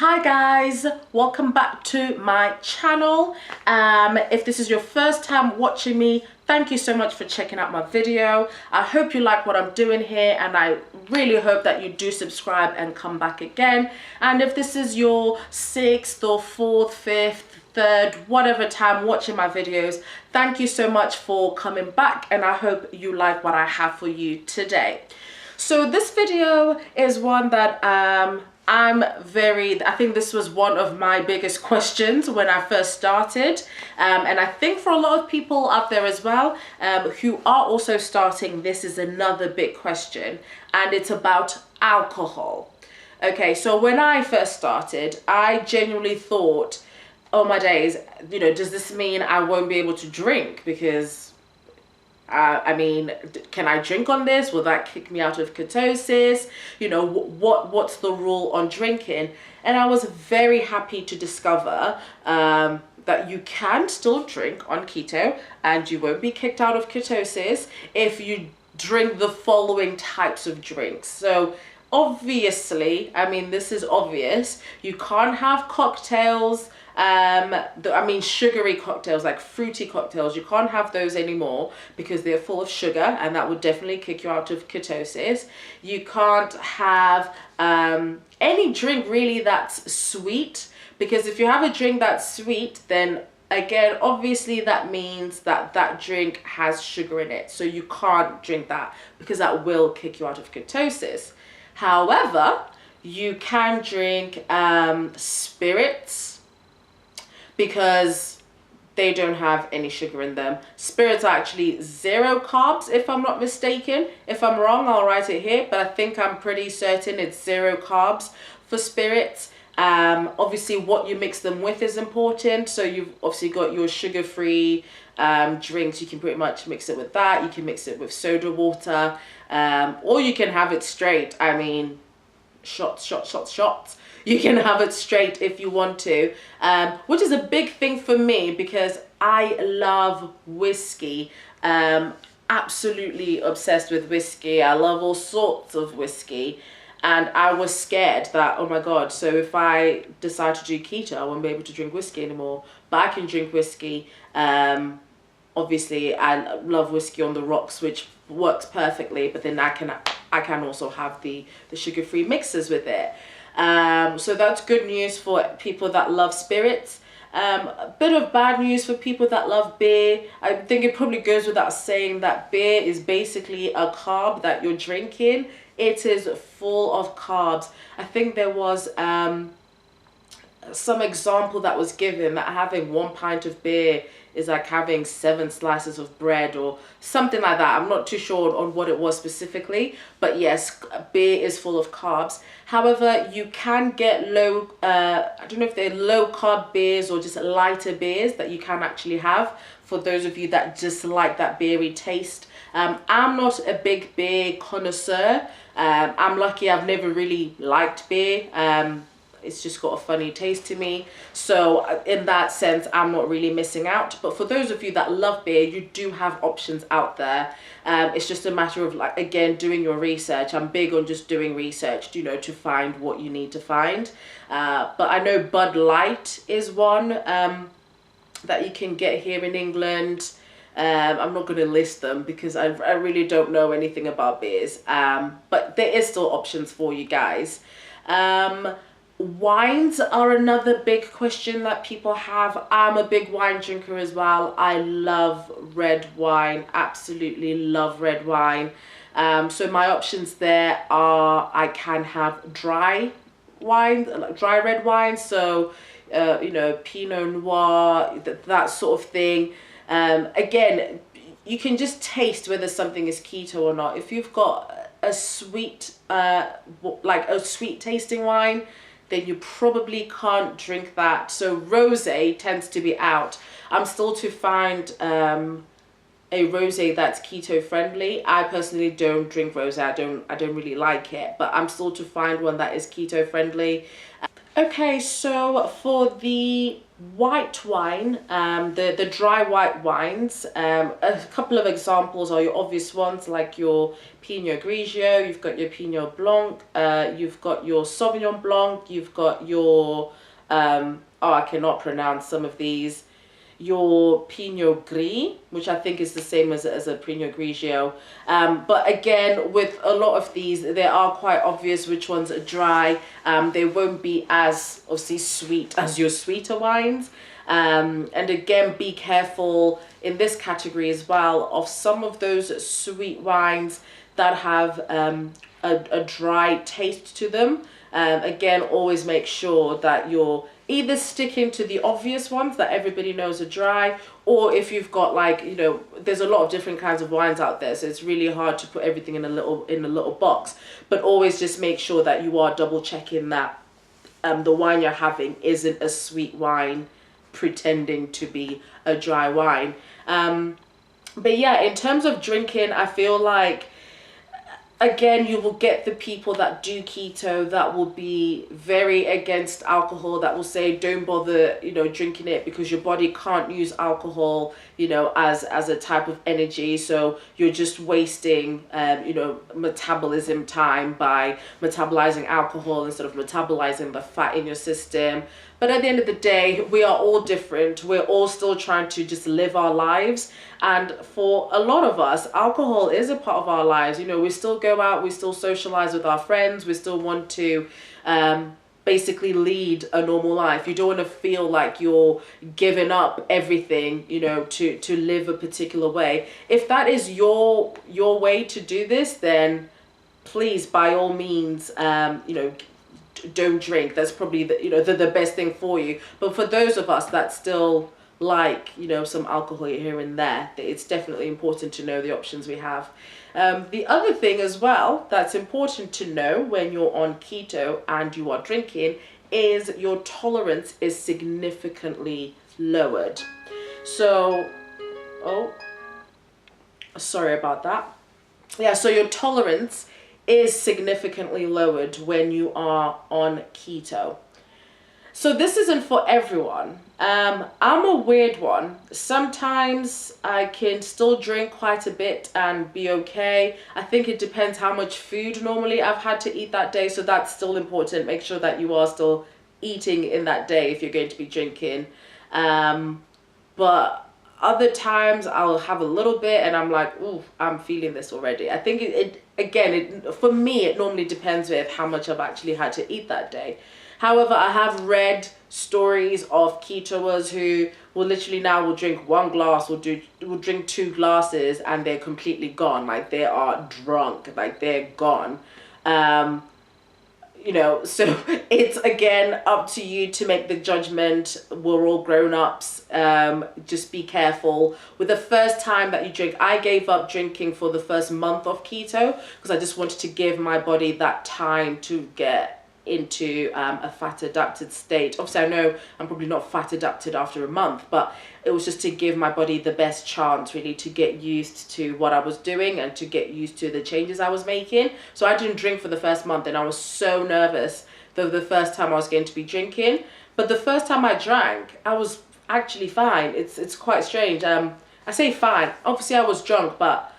Hi guys, welcome back to my channel. If this is your first time watching me, thank you so much for checking out my video. I hope you like what I'm doing here, and I really hope that you do subscribe and come back again. And if this is your 6th or 4th, 5th, 3rd, whatever time watching my videos, thank you so much for coming back, and I hope you like what I have for you today. So this video is one that I think this was one of my biggest questions when I first started, and I think for a lot of people out there as well who are also starting, this is another big question, and it's about alcohol. Okay, so when I first started, I genuinely thought, oh my days, you know, does this mean I won't be able to drink? Because I mean, can I drink on this? Will that kick me out of ketosis? You know, what's the rule on drinking? And I was very happy to discover that you can still drink on keto and you won't be kicked out of ketosis if you drink the following types of drinks. So obviously, I mean, this is obvious, you can't have cocktails, sugary cocktails, like fruity cocktails. You can't have those anymore because they're full of sugar, and that would definitely kick you out of ketosis. You can't have any drink really that's sweet, because if you have a drink that's sweet, then again, obviously that means that that drink has sugar in it. So you can't drink that because that will kick you out of ketosis. However, you can drink spirits, because they don't have any sugar in them. Spirits are actually 0 carbs, if I'm not mistaken. If I'm wrong, I'll write it here, but I think I'm pretty certain it's 0 carbs for spirits. Obviously what you mix them with is important. So you've obviously got your sugar-free drinks. You can pretty much mix it with that. You can mix it with soda water, or you can have it straight. I mean, shots. You can have it straight if you want to, which is a big thing for me because I love whiskey. Absolutely obsessed with whiskey. I love all sorts of whiskey, and I was scared that, oh my god, so if I decide to do keto, I won't be able to drink whiskey anymore. But I can drink whiskey. Obviously I love whiskey on the rocks, which works perfectly, but then I can also have the sugar-free mixes with it. So that's good news for people that love spirits. A bit of bad news for people that love beer. I think it probably goes without saying that beer is basically a carb that you're drinking. It is full of carbs. I think there was some example that was given that having 1 pint of beer is like having 7 slices of bread or something like that. I'm not too sure on what it was specifically, but yes, beer is full of carbs. However, you can get low, I don't know if they're low carb beers or just lighter beers that you can actually have for those of you that just like that beery taste. I'm not a big beer connoisseur. I'm lucky I've never really liked beer. It's just got a funny taste to me. So in that sense, I'm not really missing out. But for those of you that love beer, you do have options out there. It's just a matter of, like, again, doing your research. I'm big on just doing research, you know, to find what you need to find. But I know Bud Light is one that you can get here in England. I'm not going to list them because I really don't know anything about beers. But there is still options for you guys. Wines are another big question that people have. I'm a big wine drinker as well. I love red wine, absolutely love red wine. So my options there are, I can have dry wine, like dry red wine, so you know, Pinot Noir, that sort of thing. Again, you can just taste whether something is keto or not. If you've got a sweet, like a sweet tasting wine, then you probably can't drink that. So rosé tends to be out. I'm still to find a rosé that's keto friendly. I personally don't drink rosé. I don't really like it, but I'm still to find one that is keto friendly. Okay, so for the white wine, the dry white wines, a couple of examples are your obvious ones like your Pinot Grigio, you've got your Pinot Blanc, you've got your Sauvignon Blanc, you've got your, oh, I cannot pronounce some of these, your Pinot Gris, which I think is the same as a Pinot Grigio. But again, with a lot of these, they are quite obvious which ones are dry. They won't be as obviously sweet as your sweeter wines. And again, be careful in this category as well of some of those sweet wines that have a dry taste to them. Again, always make sure that you're either sticking to the obvious ones that everybody knows are dry, or if you've got like, you know, there's a lot of different kinds of wines out there, so it's really hard to put everything in a little box. But always just make sure that you are double checking that the wine you're having isn't a sweet wine pretending to be a dry wine. But yeah, in terms of drinking, I feel like again, you will get the people that do keto that will be very against alcohol, that will say don't bother, you know, drinking it because your body can't use alcohol, you know, as a type of energy, so you're just wasting you know, metabolism time by metabolizing alcohol instead of metabolizing the fat in your system. But at the end of the day, we are all different. We're all still trying to just live our lives. And for a lot of us, alcohol is a part of our lives. You know, we still go out, we still socialize with our friends, we still want to basically lead a normal life. You don't want to feel like you're giving up everything, you know, to live a particular way. If that is your way to do this, then please, by all means, you know, don't drink. That's probably the, you know, the best thing for you. But for those of us that still like, you know, some alcohol here and there, it's definitely important to know the options we have. The other thing as well that's important to know when you're on keto and you are drinking is your tolerance is significantly lowered. So, oh, sorry about that. Yeah, so your tolerance is significantly lowered when you are on keto. So this isn't for everyone. I'm a weird one. Sometimes I can still drink quite a bit and be okay. I think it depends how much food normally I've had to eat that day, so that's still important. Make sure that you are still eating in that day if you're going to be drinking. But other times I'll have a little bit and I'm like, ooh, I'm feeling this already. I think for me, it normally depends with how much I've actually had to eat that day. However, I have read stories of ketoers who will literally now will drink one glass, will drink 2 glasses and they're completely gone. Like they are drunk, like they're gone. You know, so it's again up to you to make the judgment. We're all grown-ups. Just be careful with the first time that you drink. I gave up drinking for the first month of keto because I just wanted to give my body that time to get into a fat adapted state. Obviously I know I'm probably not fat adapted after a month, but it was just to give my body the best chance really to get used to what I was doing and to get used to the changes I was making. So I didn't drink for the first month and I was so nervous the first time I was going to be drinking. But the first time I drank, I was actually fine. It's quite strange. I say fine, obviously I was drunk, but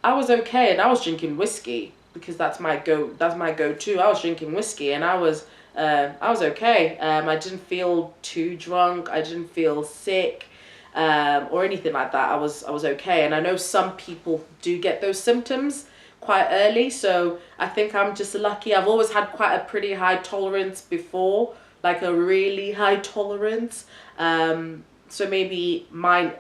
I was okay, and I was drinking whiskey because that's my go-to. I was drinking whiskey and I was okay. I didn't feel too drunk. I didn't feel sick or anything like that. I was okay. And I know some people do get those symptoms quite early, so I think I'm just lucky. I've always had quite a pretty high tolerance before, like a really high tolerance. So maybe mine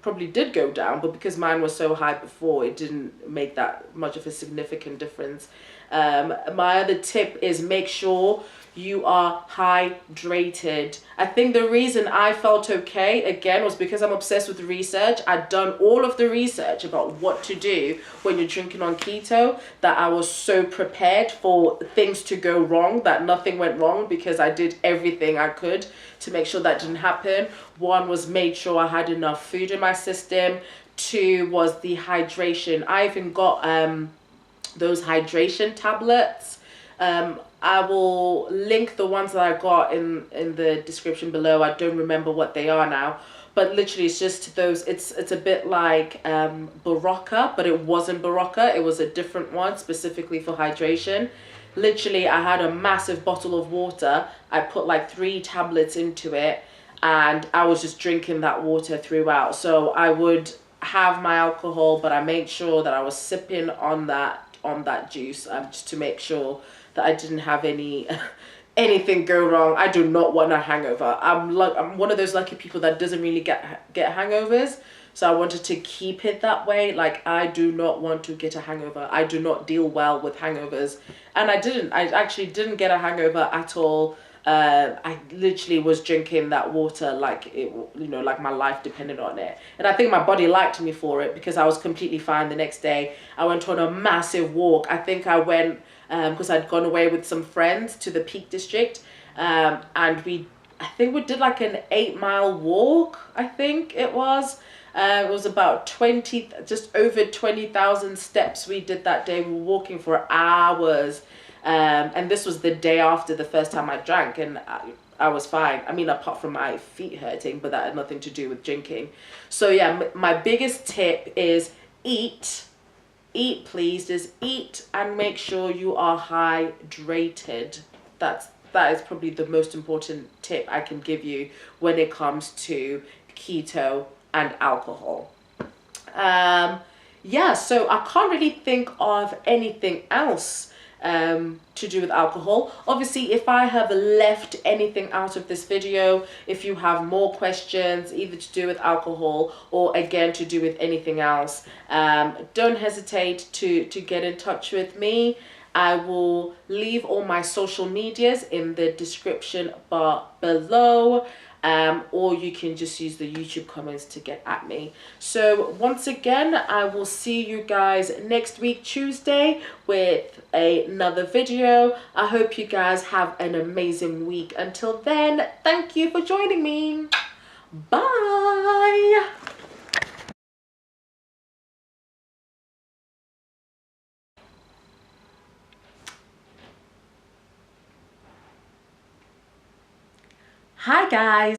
probably did go down, but because mine was so high before, it didn't make that much of a significant difference. My other tip is make sure you are hydrated. I think the reason I felt okay, again, was because I'm obsessed with research. I'd done all of the research about what to do when you're drinking on keto, that I was so prepared for things to go wrong, that nothing went wrong because I did everything I could to make sure that didn't happen. One was made sure I had enough food in my system. 2 was the hydration. I even got those hydration tablets. I will link the ones that I got in the description below. I don't remember what they are now, but literally it's just those. It's a bit like Barocca, but it wasn't Barocca. It was a different one specifically for hydration. Literally, I had a massive bottle of water. I put like 3 tablets into it, and I was just drinking that water throughout. So I would have my alcohol, but I made sure that I was sipping on that juice, just to make sure that I didn't have anything go wrong. I do not want a hangover. I'm one of those lucky people that doesn't really get hangovers. So I wanted to keep it that way. Like, I do not want to get a hangover. I do not deal well with hangovers. And I didn't. I actually didn't get a hangover at all. I literally was drinking that water like it, like my life depended on it. And I think my body liked me for it, because I was completely fine the next day. I went on a massive walk. I think I went, because I'd gone away with some friends to the Peak District. And I think we did like an 8-mile walk, I think it was. It was about just over 20,000 steps we did that day. We were walking for hours. And this was the day after the first time I drank, and I was fine. I mean, apart from my feet hurting, but that had nothing to do with drinking. So yeah, my biggest tip is eat, please. Just eat and make sure you are hydrated. That is probably the most important tip I can give you when it comes to keto and alcohol. Yeah, so I can't really think of anything else to do with alcohol. Obviously, if I have left anything out of this video, if you have more questions either to do with alcohol or again to do with anything else, don't hesitate to get in touch with me. I will leave all my social medias in the description bar below. Or you can just use the YouTube comments to get at me. So once again, I will see you guys next week, Tuesday, with another video. I hope you guys have an amazing week. Until then, thank you for joining me. Bye. Hi guys.